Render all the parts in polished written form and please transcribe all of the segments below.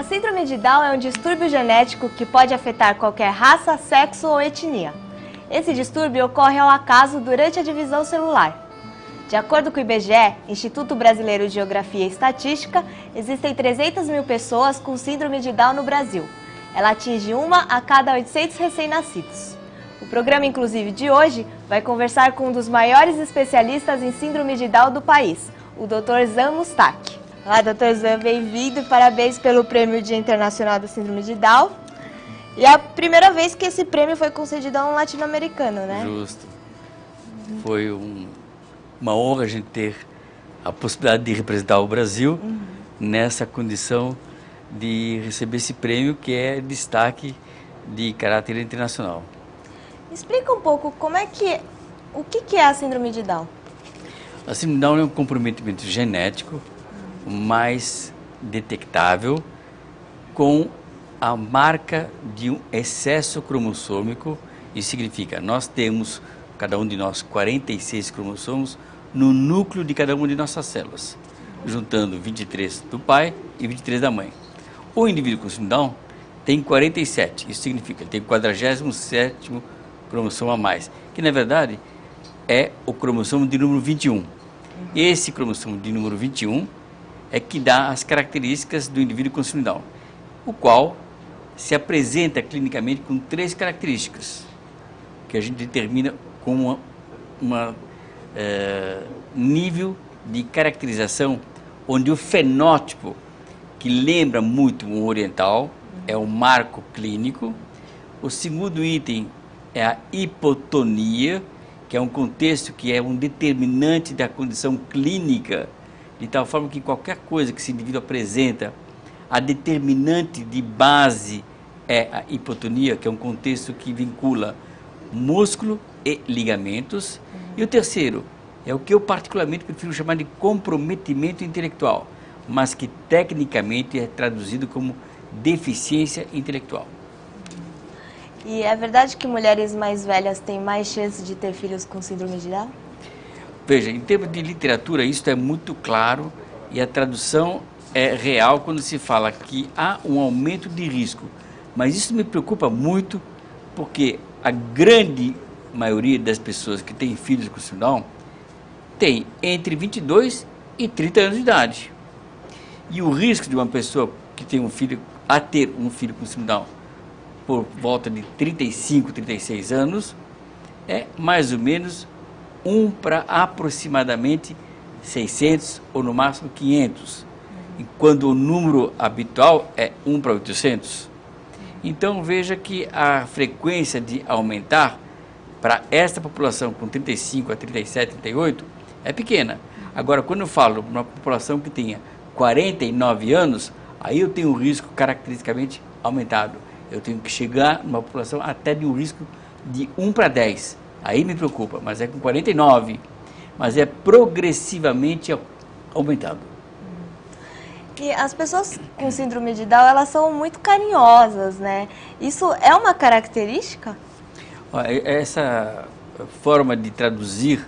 A síndrome de Down é um distúrbio genético que pode afetar qualquer raça, sexo ou etnia. Esse distúrbio ocorre ao acaso durante a divisão celular. De acordo com o IBGE, Instituto Brasileiro de Geografia e Estatística, existem 300 mil pessoas com síndrome de Down no Brasil. Ela atinge 1 a cada 800 recém-nascidos. O programa, inclusive, de hoje vai conversar com um dos maiores especialistas em síndrome de Down do país, o Dr. Zan Mustak. Olá, Dr. Zan, bem-vindo e parabéns pelo Prêmio Dia Internacional da Síndrome de Down. E é a primeira vez que esse prêmio foi concedido a um latino-americano, né? Justo. Foi uma honra a gente ter a possibilidade de representar o Brasil nessa condição de receber esse prêmio, que é destaque de caráter internacional. Explica um pouco o que é a síndrome de Down. A síndrome de Down é um comprometimento genético mais detectável com a marca de um excesso cromossômico. Isso significa, nós temos, cada um de nós, 46 cromossomos no núcleo de cada uma de nossas células, juntando 23 do pai e 23 da mãe. O indivíduo com síndrome de Down tem 47, isso significa, ele tem o 47º cromossomo a mais, que na verdade é o cromossomo de número 21. Esse cromossomo de número 21 é que dá as características do indivíduo com síndrome de Down, o qual se apresenta clinicamente com 3 características, que a gente determina como nível de caracterização, onde o fenótipo, que lembra muito um oriental, é o marco clínico. O segundo item é a hipotonia, que é um contexto que é um determinante da condição clínica, de tal forma que qualquer coisa que esse indivíduo apresenta, a determinante de base é a hipotonia, que é um contexto que vincula músculo e ligamentos. E o terceiro é o que eu particularmente prefiro chamar de comprometimento intelectual, mas que tecnicamente é traduzido como deficiência intelectual. E é verdade que mulheres mais velhas têm mais chance de ter filhos com síndrome de Down? Veja, em termos de literatura, isso é muito claro e a tradução é real quando se fala que há um aumento de risco. Mas isso me preocupa muito porque a grande maioria das pessoas que têm filhos com síndrome de Down tem entre 22 e 30 anos de idade. E o risco de uma pessoa que tem ter um filho com síndrome de Down por volta de 35, 36 anos é mais ou menos 1 para aproximadamente 600 ou no máximo 500, quando o número habitual é 1 para 800. Então veja que a frequência de aumentar para esta população com 35 a 37, 38 é pequena. Agora, quando eu falo de uma população que tenha 49 anos, aí eu tenho um risco caracteristicamente aumentado. Eu tenho que chegar numa população até de um risco de 1 para 10. Aí me preocupa, mas é com 49, mas é progressivamente aumentado. E as pessoas com síndrome de Down, elas são muito carinhosas, né? Isso é uma característica? Essa forma de traduzir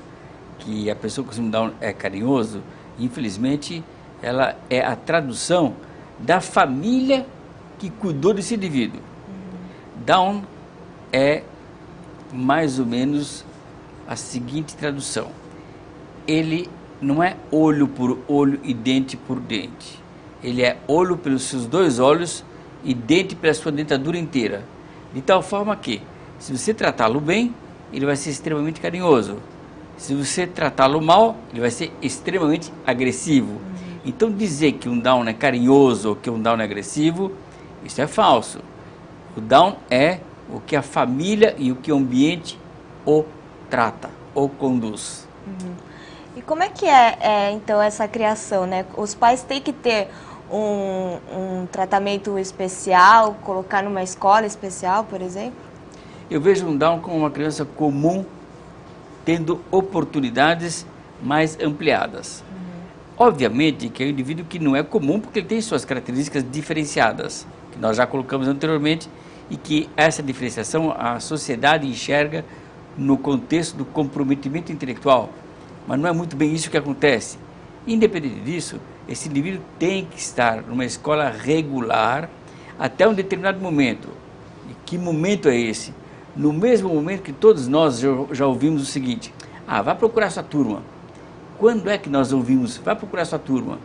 que a pessoa com síndrome de Down é carinhoso, infelizmente, ela é a tradução da família que cuidou desse indivíduo. Down é mais ou menos a seguinte tradução: ele não é olho por olho e dente por dente, ele é olho pelos seus 2 olhos e dente pela sua dentadura inteira, de tal forma que, se você tratá-lo bem, ele vai ser extremamente carinhoso. Se você tratá-lo mal, ele vai ser extremamente agressivo. Então dizer que um Down é carinhoso ou que um Down é agressivo, isso é falso. O Down é o que a família e o que o ambiente o trata, o conduz. E como é que é então essa criação, né? Os pais têm que ter um tratamento especial, colocar numa escola especial, por exemplo? Eu vejo um Down como uma criança comum, tendo oportunidades mais ampliadas. Obviamente que é um indivíduo que não é comum, porque ele tem suas características diferenciadas, que nós já colocamos anteriormente, e que essa diferenciação a sociedade enxerga no contexto do comprometimento intelectual. Mas não é muito bem isso que acontece. Independente disso, esse indivíduo tem que estar numa escola regular até um determinado momento. E que momento é esse? No mesmo momento que todos nós já ouvimos o seguinte: vá procurar sua turma. Quando é que nós ouvimos, vá procurar sua turma?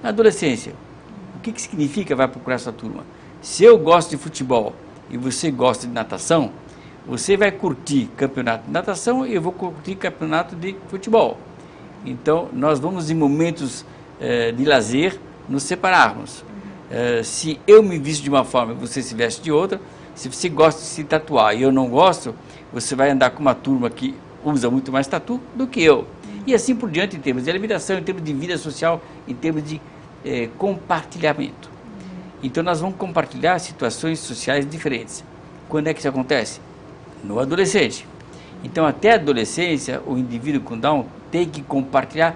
Na adolescência. O que significa vai procurar sua turma? Se eu gosto de futebol e você gosta de natação, você vai curtir campeonato de natação e eu vou curtir campeonato de futebol. Então, nós vamos em momentos de lazer nos separarmos. Se eu me visto de uma forma e você se veste de outra, se você gosta de se tatuar e eu não gosto, você vai andar com uma turma que usa muito mais tatu do que eu. E assim por diante, em termos de alimentação, em termos de vida social, em termos de compartilhamento. Então nós vamos compartilhar situações sociais diferentes. Quando é que isso acontece? No adolescente. Então até a adolescência, o indivíduo com Down tem que compartilhar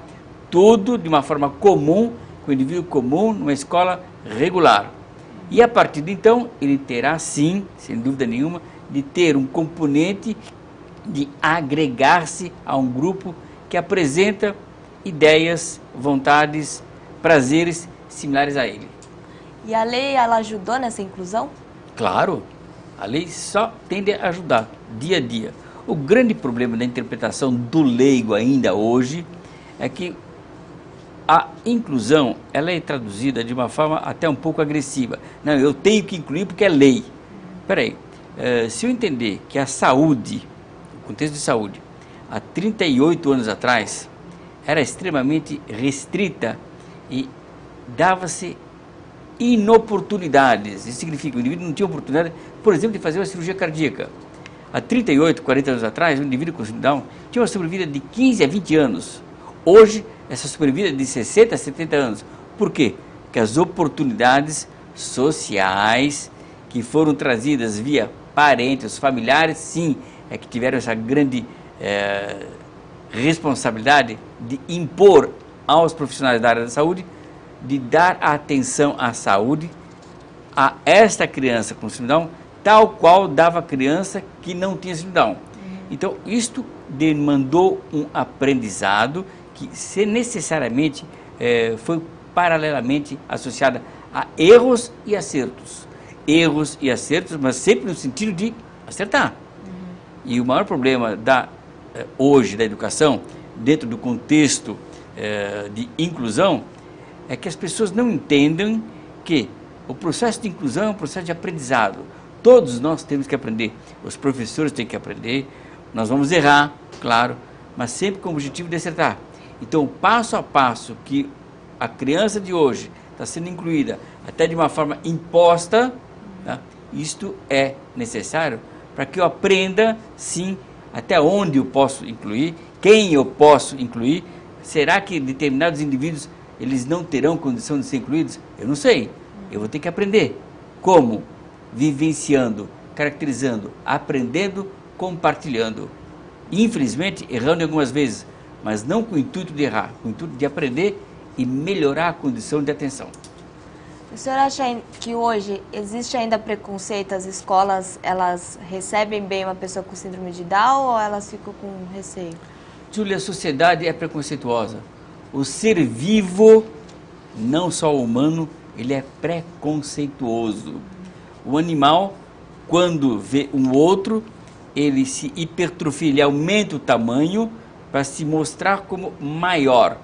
tudo de uma forma comum, com o indivíduo comum, numa escola regular. E a partir de então, ele terá sim, sem dúvida nenhuma, de ter um componente de agregar-se a um grupo que apresenta ideias, vontades, prazeres similares a ele. E a lei, ela ajudou nessa inclusão? Claro, a lei só tende a ajudar, dia a dia. O grande problema da interpretação do leigo ainda hoje é que a inclusão, ela é traduzida de uma forma até um pouco agressiva. Não, eu tenho que incluir porque é lei. Espera aí, se eu entender que a saúde, o contexto de saúde, há 38 anos atrás, era extremamente restrita e dava-se inoportunidades. Isso significa que o indivíduo não tinha oportunidade, por exemplo, de fazer uma cirurgia cardíaca. Há 38, 40 anos atrás, um indivíduo com síndrome Down tinha uma sobrevida de 15 a 20 anos. Hoje, essa sobrevida é de 60 a 70 anos. Por quê? Porque as oportunidades sociais que foram trazidas via parentes, os familiares, sim, é que tiveram essa grande responsabilidade de impor aos profissionais da área da saúde, de dar atenção à saúde a esta criança com síndrome Down, tal qual dava a criança que não tinha síndrome Down. Então, isto demandou um aprendizado que necessariamente foi paralelamente associada a erros e acertos. Erros e acertos, mas sempre no sentido de acertar. E o maior problema hoje da educação, dentro do contexto de inclusão, é que as pessoas não entendem que o processo de inclusão é um processo de aprendizado. Todos nós temos que aprender, os professores têm que aprender, nós vamos errar, claro, mas sempre com o objetivo de acertar. Então, passo a passo que a criança de hoje está sendo incluída, até de uma forma imposta, tá? Isto é necessário para que eu aprenda, sim, até onde eu posso incluir, quem eu posso incluir. Será que determinados indivíduos eles não terão condição de ser incluídos? Eu não sei, eu vou ter que aprender. Como? Vivenciando, caracterizando, aprendendo, compartilhando. Infelizmente, errando algumas vezes, mas não com o intuito de errar, com o intuito de aprender e melhorar a condição de atenção. O senhor acha que hoje existe ainda preconceito? As escolas, elas recebem bem uma pessoa com síndrome de Down ou elas ficam com receio? Júlia, a sociedade é preconceituosa. O ser vivo, não só o humano, ele é preconceituoso. O animal, quando vê um outro, ele se hipertrofia, ele aumenta o tamanho para se mostrar como maior.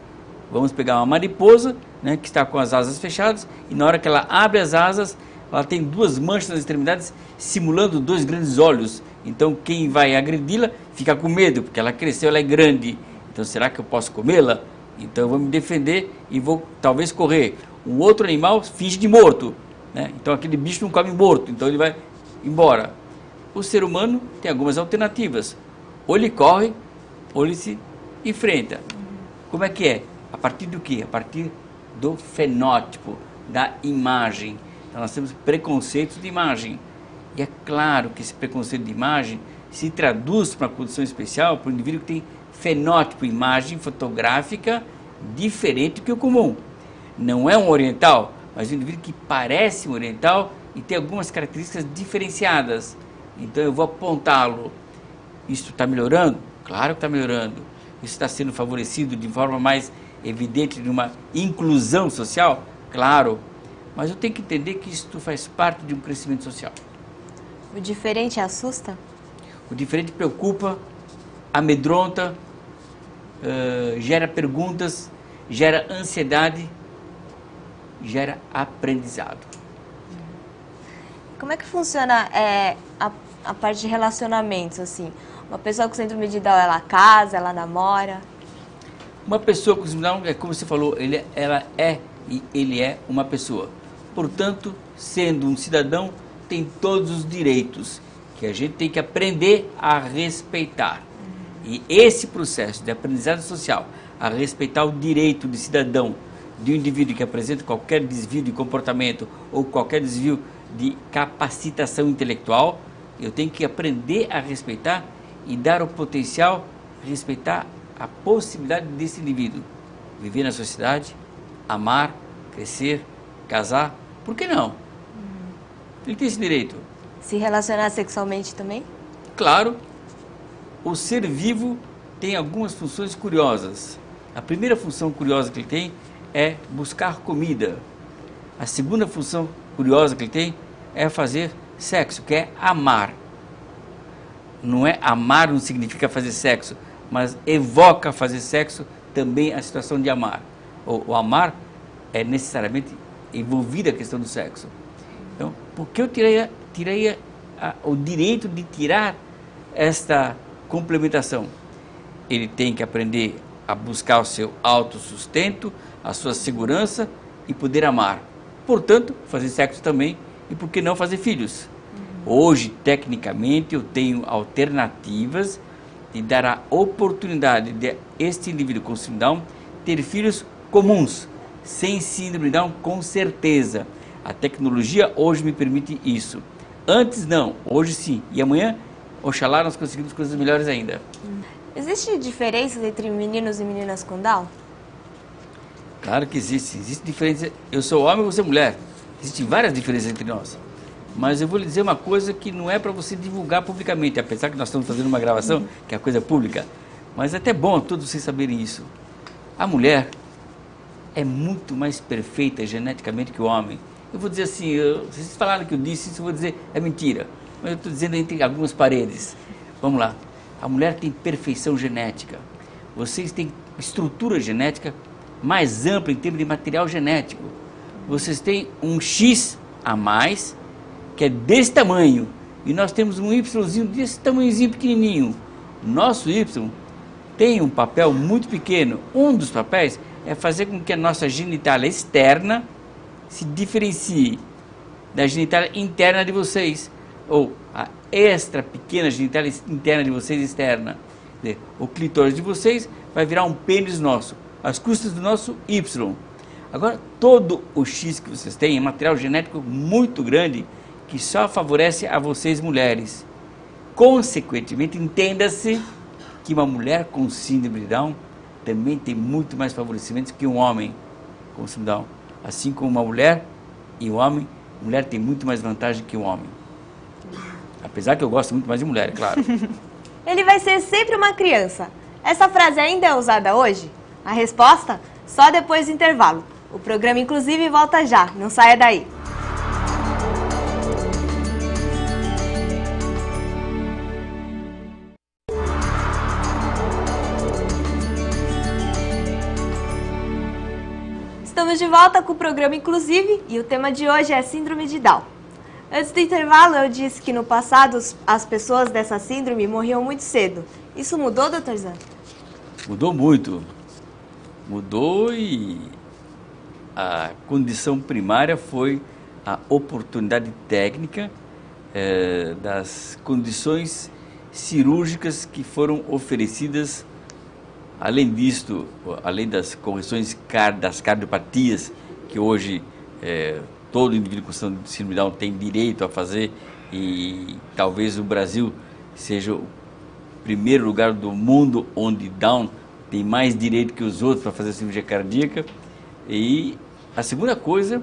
Vamos pegar uma mariposa, né, que está com as asas fechadas, e na hora que ela abre as asas, ela tem duas manchas nas extremidades, simulando dois grandes olhos. Então quem vai agredi-la fica com medo, porque ela cresceu, ela é grande. Então será que eu posso comê-la? Então eu vou me defender e vou talvez correr. Um outro animal finge de morto, né? Então aquele bicho não come morto, então ele vai embora. O ser humano tem algumas alternativas. Ou ele corre, ou ele se enfrenta. Como é que é? A partir do quê? A partir do fenótipo, da imagem. Então nós temos preconceitos de imagem. E é claro que esse preconceito de imagem se traduz para uma condição especial para o indivíduo que tem fenótipo, imagem fotográfica diferente que o comum. Não é um oriental, mas um indivíduo que parece um oriental e tem algumas características diferenciadas. Então eu vou apontá-lo. Isso está melhorando? Claro que está melhorando. Isso está sendo favorecido de forma mais evidente de uma inclusão social? Claro, mas eu tenho que entender que isso faz parte de um crescimento social. O diferente assusta? O diferente preocupa, amedronta, gera perguntas, gera ansiedade, gera aprendizado. Como é que funciona a parte de relacionamentos, assim? Uma pessoa com síndrome de Down, ela casa, ela namora? Uma pessoa com síndrome de Down, é como você falou, ele é uma pessoa. Portanto, sendo um cidadão, tem todos os direitos que a gente tem que aprender a respeitar. E esse processo de aprendizado social, a respeitar o direito de cidadão de um indivíduo que apresenta qualquer desvio de comportamento ou qualquer desvio de capacitação intelectual, eu tenho que aprender a respeitar e dar o potencial, respeitar a possibilidade desse indivíduo viver na sociedade, amar, crescer, casar, por que não? Ele tem esse direito. Se relacionar sexualmente também? Claro, o ser vivo tem algumas funções curiosas. A primeira função curiosa que ele tem é buscar comida. A segunda função curiosa que ele tem é fazer sexo, que é amar. Não é amar, não significa fazer sexo, mas evoca fazer sexo também a situação de amar. O amar é necessariamente envolvida a questão do sexo. Então, por que eu tirei o direito de tirar esta complementação? Ele tem que aprender a buscar o seu autossustento, a sua segurança e poder amar. Portanto, fazer sexo também e por que não fazer filhos? Hoje, tecnicamente, eu tenho alternativas de dar a oportunidade de este indivíduo com síndrome de Down ter filhos comuns, sem síndrome de Down, com certeza. A tecnologia hoje me permite isso. Antes não, hoje sim. E amanhã, oxalá, nós conseguimos coisas melhores ainda. Existe diferença entre meninos e meninas com Down? Claro que existe. Existe diferença. Eu sou homem, você é mulher. Existem várias diferenças entre nós. Mas eu vou lhe dizer uma coisa que não é para você divulgar publicamente, apesar que nós estamos fazendo uma gravação, que é coisa pública. Mas é até bom todos vocês saberem isso. A mulher é muito mais perfeita geneticamente que o homem. Eu vou dizer assim, vocês falaram que eu disse isso, eu vou dizer, é mentira. Mas eu estou dizendo entre algumas paredes. Vamos lá. A mulher tem perfeição genética. Vocês têm estrutura genética mais ampla em termos de material genético. Vocês têm um X a mais, que é desse tamanho. E nós temos um Yzinho desse tamanhozinho pequenininho. Nosso Y tem um papel muito pequeno. Um dos papéis é fazer com que a nossa genitália externa se diferencie da genitália interna de vocês, ou a extra pequena genitália interna de vocês externa. O clitóris de vocês vai virar um pênis nosso, às custas do nosso Y. Agora, todo o X que vocês têm é material genético muito grande que só favorece a vocês mulheres. Consequentemente, entenda-se que uma mulher com síndrome de Down também tem muito mais favorecimentos que um homem com síndrome de Down. Assim como uma mulher e um homem, a mulher tem muito mais vantagem que o homem. Apesar que eu gosto muito mais de mulher, é claro. Ele vai ser sempre uma criança. Essa frase ainda é usada hoje? A resposta? Só depois do intervalo. O programa, inclusive, volta já. Não saia daí. Estamos de volta com o programa Inclusive e o tema de hoje é Síndrome de Down. Antes do intervalo, eu disse que no passado as pessoas dessa síndrome morriam muito cedo. Isso mudou, Dr. Zan? Mudou muito. Mudou e a condição primária foi a oportunidade técnica das condições cirúrgicas que foram oferecidas. Além disto, além das correções das cardiopatias, que hoje todo indivíduo com síndrome de Down tem direito a fazer, e talvez o Brasil seja o primeiro lugar do mundo onde Down tem mais direito que os outros para fazer cirurgia cardíaca. E a segunda coisa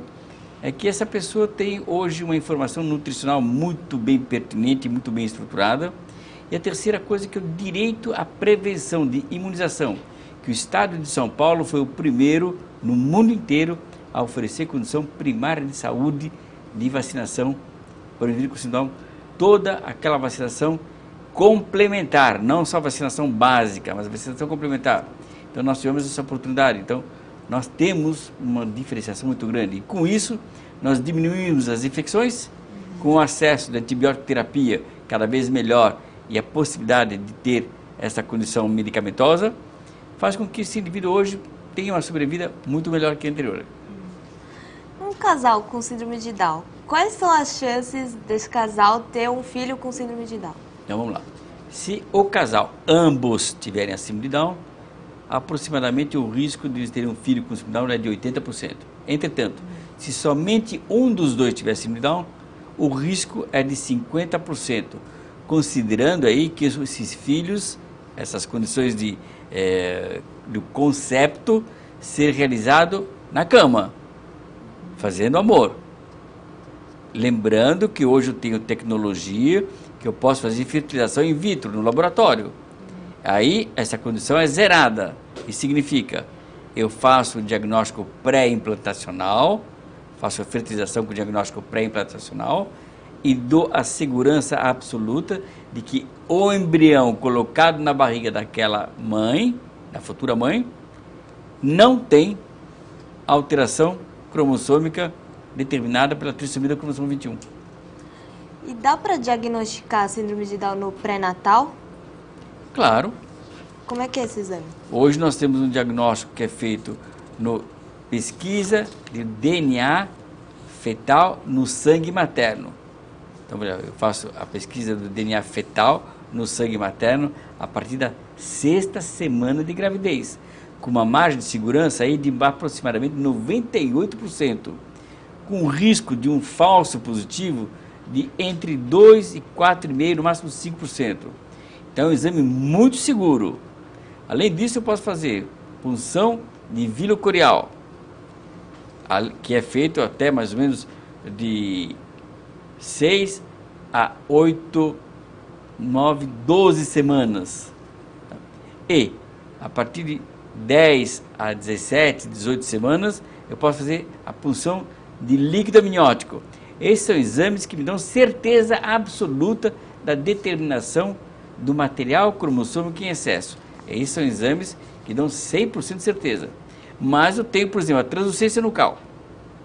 é que essa pessoa tem hoje uma informação nutricional muito bem pertinente, muito bem estruturada. E a terceira coisa é que o direito à prevenção de imunização, que que o estado de São Paulo foi o primeiro no mundo inteiro a oferecer condição primária de saúde de vacinação por vírus com síndrome, toda aquela vacinação complementar, não só vacinação básica, mas vacinação complementar. Então nós tivemos essa oportunidade. Então nós temos uma diferenciação muito grande. E com isso nós diminuímos as infecções, com o acesso de antibiótico terapia cada vez melhor e a possibilidade de ter essa condição medicamentosa, faz com que esse indivíduo hoje tenha uma sobrevida muito melhor que a anterior. Um casal com síndrome de Down, quais são as chances desse casal ter um filho com síndrome de Down? Então vamos lá. Se o casal, ambos tiverem a síndrome de Down, aproximadamente o risco de eles terem um filho com síndrome de Down é de 80%. Entretanto, se somente um dos dois tiver síndrome de Down, o risco é de 50%, considerando aí que esses filhos, essas condições do concepto ser realizado na cama, fazendo amor. Lembrando que hoje eu tenho tecnologia que eu posso fazer fertilização in vitro no laboratório. Aí essa condição é zerada. Isso significa, eu faço o diagnóstico pré-implantacional, faço a fertilização com diagnóstico pré-implantacional e dou a segurança absoluta de que o embrião colocado na barriga daquela mãe, da futura mãe, não tem alteração cromossômica determinada pela trissomia do cromossomo 21. E dá para diagnosticar a síndrome de Down no pré-natal? Claro. Como é que é esse exame? Hoje nós temos um diagnóstico que é feito no pesquisa de DNA fetal no sangue materno. Então, eu faço a pesquisa do DNA fetal no sangue materno a partir da 6ª semana de gravidez, com uma margem de segurança aí de aproximadamente 98%, com o risco de um falso positivo de entre 2 e 4,5%, no máximo 5%. Então é um exame muito seguro. Além disso, eu posso fazer punção de víleo corial, que é feito até mais ou menos de 6 a 8, 9, 12 semanas. E a partir de 10 a 17, 18 semanas, eu posso fazer a punção de líquido amniótico. Esses são exames que me dão certeza absoluta da determinação do material cromossômico em excesso. Esses são exames que dão 100% de certeza. Mas eu tenho, por exemplo, a translucência nucal,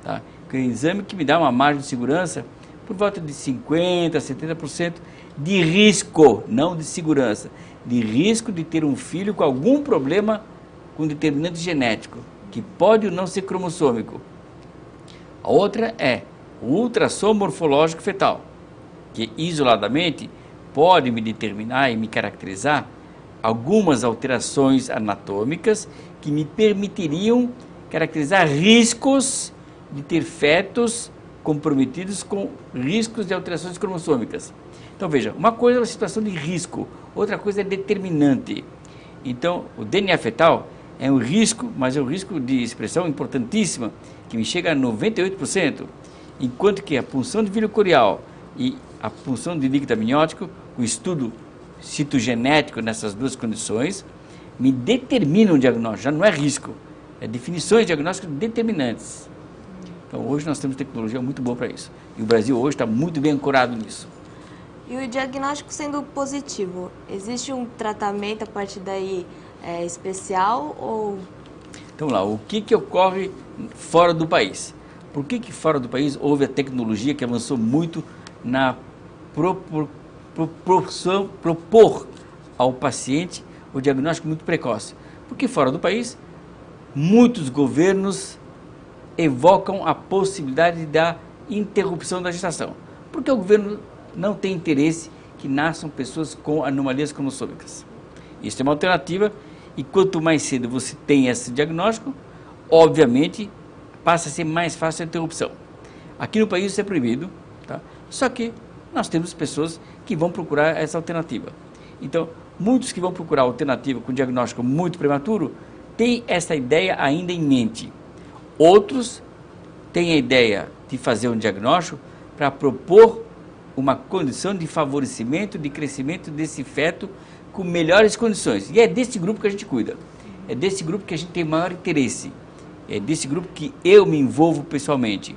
tá? Que é um exame que me dá uma margem de segurança por volta de 50% a 70% de risco, não de segurança, de risco de ter um filho com algum problema com determinante genético, que pode ou não ser cromossômico. A outra é o ultrassom morfológico fetal, que isoladamente pode me determinar e me caracterizar algumas alterações anatômicas que me permitiriam caracterizar riscos de ter fetos comprometidos com riscos de alterações cromossômicas. Então veja, uma coisa é uma situação de risco, outra coisa é determinante. Então o DNA fetal é um risco, mas é um risco de expressão importantíssima, que me chega a 98%, enquanto que a punção de víleo corial e a punção de líquido amniótico, o estudo citogenético nessas duas condições, me determinam o diagnóstico, já não é risco, é definições diagnósticas determinantes. Então hoje nós temos tecnologia muito boa para isso, e o Brasil hoje está muito bem ancorado nisso. E o diagnóstico sendo positivo, existe um tratamento a partir daí especial ou... Então lá, o que ocorre fora do país? Por que fora do país houve a tecnologia que avançou muito na propor ao paciente o diagnóstico muito precoce? Porque fora do país, muitos governos evocam a possibilidade da interrupção da gestação, porque o governo não tem interesse que nasçam pessoas com anomalias cromossômicas. Isso é uma alternativa, e quanto mais cedo você tem esse diagnóstico, obviamente passa a ser mais fácil a interrupção. Aqui no país isso é proibido, tá? Só que nós temos pessoas que vão procurar essa alternativa. Então, muitos que vão procurar a alternativa com diagnóstico muito prematuro têm essa ideia ainda em mente. Outros têm a ideia de fazer um diagnóstico para propor uma condição de favorecimento, de crescimento desse feto com melhores condições. E é desse grupo que a gente cuida. é desse grupo que a gente tem maior interesse. É desse grupo que eu me envolvo pessoalmente.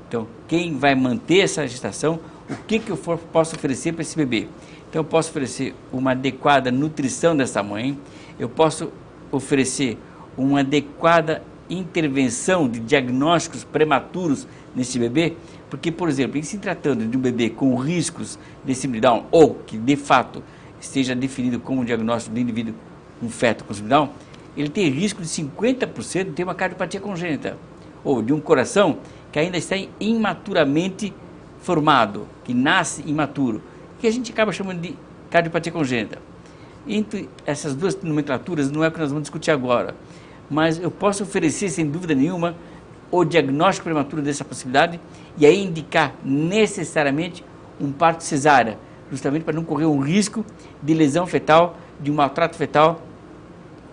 Então, quem vai manter essa gestação, o que eu posso oferecer para esse bebê? Então, eu posso oferecer uma adequada nutrição dessa mãe, eu posso oferecer uma adequada intervenção de diagnósticos prematuros nesse bebê, porque, por exemplo, em se tratando de um bebê com riscos de síndrome de Down, ou que de fato esteja definido como um diagnóstico de indivíduo, um feto com síndrome de Down, ele tem risco de 50% de ter uma cardiopatia congênita, ou de um coração que ainda está imaturamente formado, que nasce imaturo, que a gente acaba chamando de cardiopatia congênita. Entre essas duas nomenclaturas não é o que nós vamos discutir agora, mas eu posso oferecer, sem dúvida nenhuma, o diagnóstico prematuro dessa possibilidade e aí indicar necessariamente um parto cesárea, justamente para não correr um risco de lesão fetal, de um maltrato fetal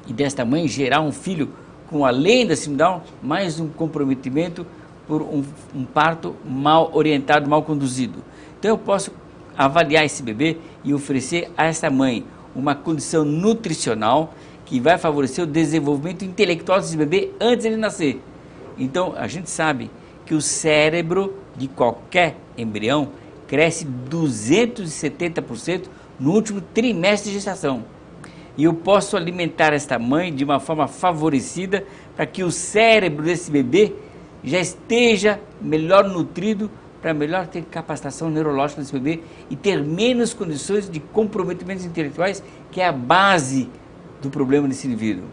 e desta mãe gerar um filho com, além da síndrome Down, mais um comprometimento por um parto mal orientado, mal conduzido. Então eu posso avaliar esse bebê e oferecer a essa mãe uma condição nutricional que vai favorecer o desenvolvimento intelectual desse bebê antes de ele nascer. Então, a gente sabe que o cérebro de qualquer embrião cresce 270% no último trimestre de gestação. E eu posso alimentar esta mãe de uma forma favorecida para que o cérebro desse bebê já esteja melhor nutrido, para melhor ter capacitação neurológica desse bebê e ter menos condições de comprometimentos intelectuais, que é a base do problema desse indivíduo.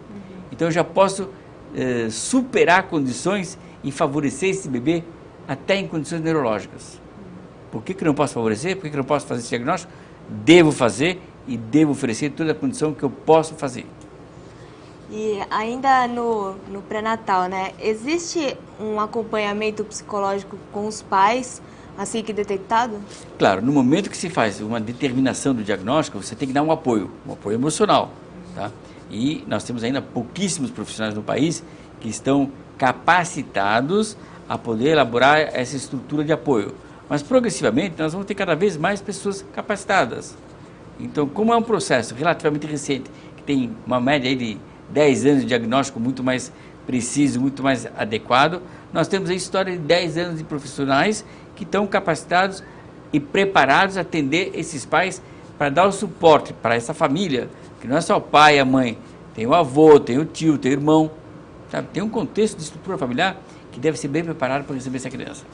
Então eu já posso superar condições e favorecer esse bebê até em condições neurológicas. Por que não posso favorecer? Por que não posso fazer esse diagnóstico? Devo fazer e devo oferecer toda a condição que eu posso fazer. E ainda no pré-natal, né? Existe um acompanhamento psicológico com os pais, assim que detectado? Claro, no momento que se faz uma determinação do diagnóstico, você tem que dar um apoio emocional, tá? E nós temos ainda pouquíssimos profissionais no país que estão capacitados a poder elaborar essa estrutura de apoio. Mas progressivamente nós vamos ter cada vez mais pessoas capacitadas. Então, como é um processo relativamente recente, que tem uma média aí de 10 anos de diagnóstico muito mais preciso, muito mais adequado, nós temos a história de 10 anos de profissionais que estão capacitados e preparados a atender esses pais para dar o suporte para essa família, que não é só o pai e a mãe, tem o avô, tem o tio, tem o irmão, sabe? Tem um contexto de estrutura familiar que deve ser bem preparado para receber essa criança.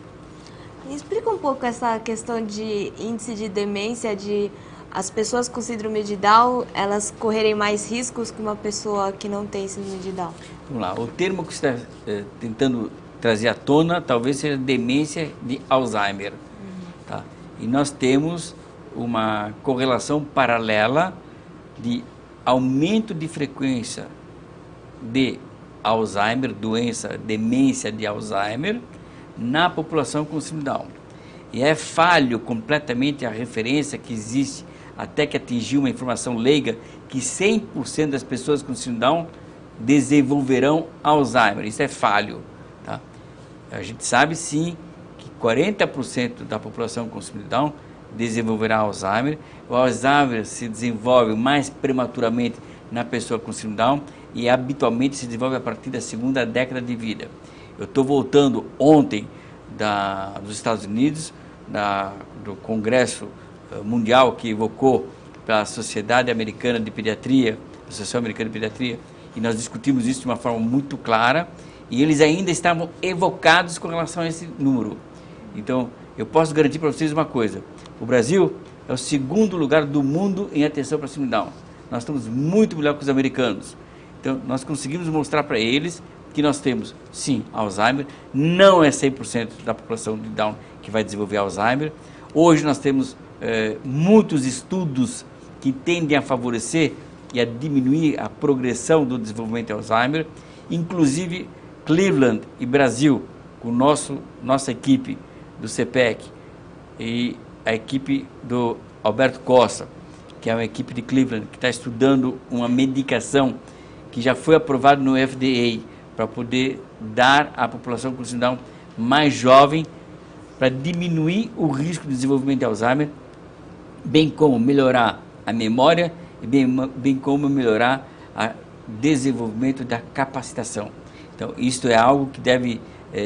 Explica um pouco essa questão de índice de demência, de as pessoas com síndrome de Down, elas correrem mais riscos que uma pessoa que não tem síndrome de Down. Vamos lá, o termo que você está tentando trazer à tona talvez seja demência de Alzheimer. Tá? E nós temos uma correlação paralela de aumento de frequência de Alzheimer, doença, demência de Alzheimer, na população com síndrome de Down. E é falho completamente a referência que existe, até que atingiu uma informação leiga, que 100% das pessoas com síndrome de Down desenvolverão Alzheimer. Isso é falho. Tá? A gente sabe sim que 40% da população com síndrome de Down desenvolverá Alzheimer. O Alzheimer se desenvolve mais prematuramente na pessoa com síndrome de Down e habitualmente se desenvolve a partir da segunda década de vida. Eu estou voltando ontem dos Estados Unidos, do Congresso Mundial que evocou pela Sociedade Americana de Pediatria, Associação Americana de Pediatria, e nós discutimos isso de uma forma muito clara, e eles ainda estavam evocados com relação a esse número. Então, eu posso garantir para vocês uma coisa: o Brasil é o segundo lugar do mundo em atenção para síndrome de Down. Nós estamos muito melhor que os americanos. Então, nós conseguimos mostrar para eles que nós temos, sim, Alzheimer. Não é 100% da população de Down que vai desenvolver Alzheimer. Hoje nós temos muitos estudos que tendem a favorecer e a diminuir a progressão do desenvolvimento de Alzheimer. Inclusive, Cleveland e Brasil, com nossa equipe do CPEC e a equipe do Alberto Costa, que é uma equipe de Cleveland, que está estudando uma medicação que já foi aprovada no FDA para poder dar à população com síndrome mais jovem, para diminuir o risco de desenvolvimento de Alzheimer, bem como melhorar a memória e bem como melhorar desenvolvimento da capacitação. Então, isto é algo que deve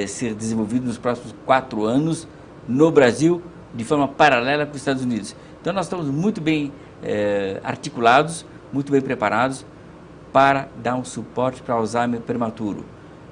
ser desenvolvido nos próximos 4 anos no Brasil, de forma paralela com os Estados Unidos. Então, nós estamos muito bem articulados, muito bem preparados para dar um suporte para Alzheimer prematuro.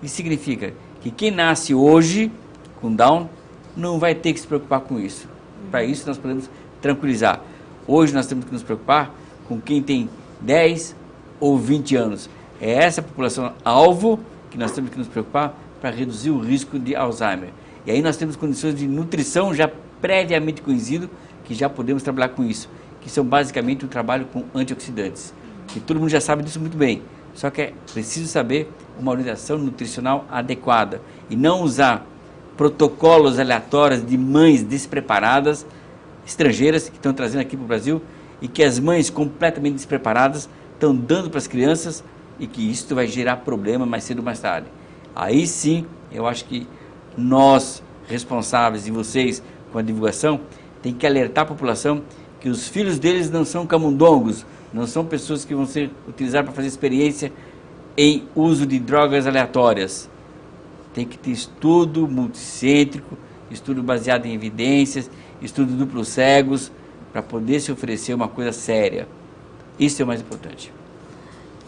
Isso significa que quem nasce hoje com Down não vai ter que se preocupar com isso. Para isso, nós podemos tranquilizar. Hoje, nós temos que nos preocupar com quem tem 10 ou 20 anos. É essa população alvo que nós temos que nos preocupar para reduzir o risco de Alzheimer. E aí nós temos condições de nutrição já previamente conhecido, que já podemos trabalhar com isso, que são basicamente o trabalho com antioxidantes. Que todo mundo já sabe disso muito bem, só que é preciso saber uma orientação nutricional adequada e não usar protocolos aleatórios de mães despreparadas, estrangeiras, que estão trazendo aqui para o Brasil, e que as mães completamente despreparadas estão dando para as crianças, e que isso vai gerar problema mais cedo ou mais tarde. Aí sim, eu acho que nós, responsáveis, e vocês com a divulgação, tem que alertar a população que os filhos deles não são camundongos, não são pessoas que vão ser utilizadas para fazer experiência em uso de drogas aleatórias. Tem que ter estudo multicêntrico, estudo baseado em evidências, estudo duplos cegos, para poder se oferecer uma coisa séria. Isso é o mais importante.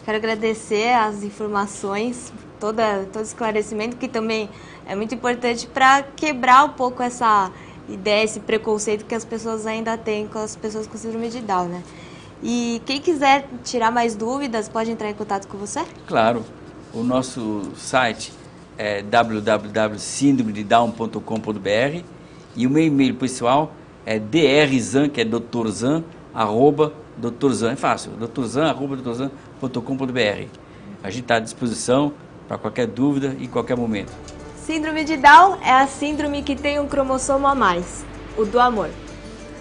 Quero agradecer as informações, todo esclarecimento, que também é muito importante para quebrar um pouco essa ideia, esse preconceito que as pessoas ainda têm com as pessoas com síndrome de Down, né? E quem quiser tirar mais dúvidas, pode entrar em contato com você? Claro, o nosso site é www.sindromededown.com.br e o meu e-mail pessoal é drzan, que é doutorzan, @doutorzan, é fácil, doutorzan@doutorzan.com.br. A gente está à disposição para qualquer dúvida em qualquer momento. Síndrome de Down é a síndrome que tem um cromossomo a mais, o do amor.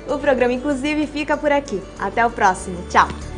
O programa, inclusive, fica por aqui. Até o próximo. Tchau!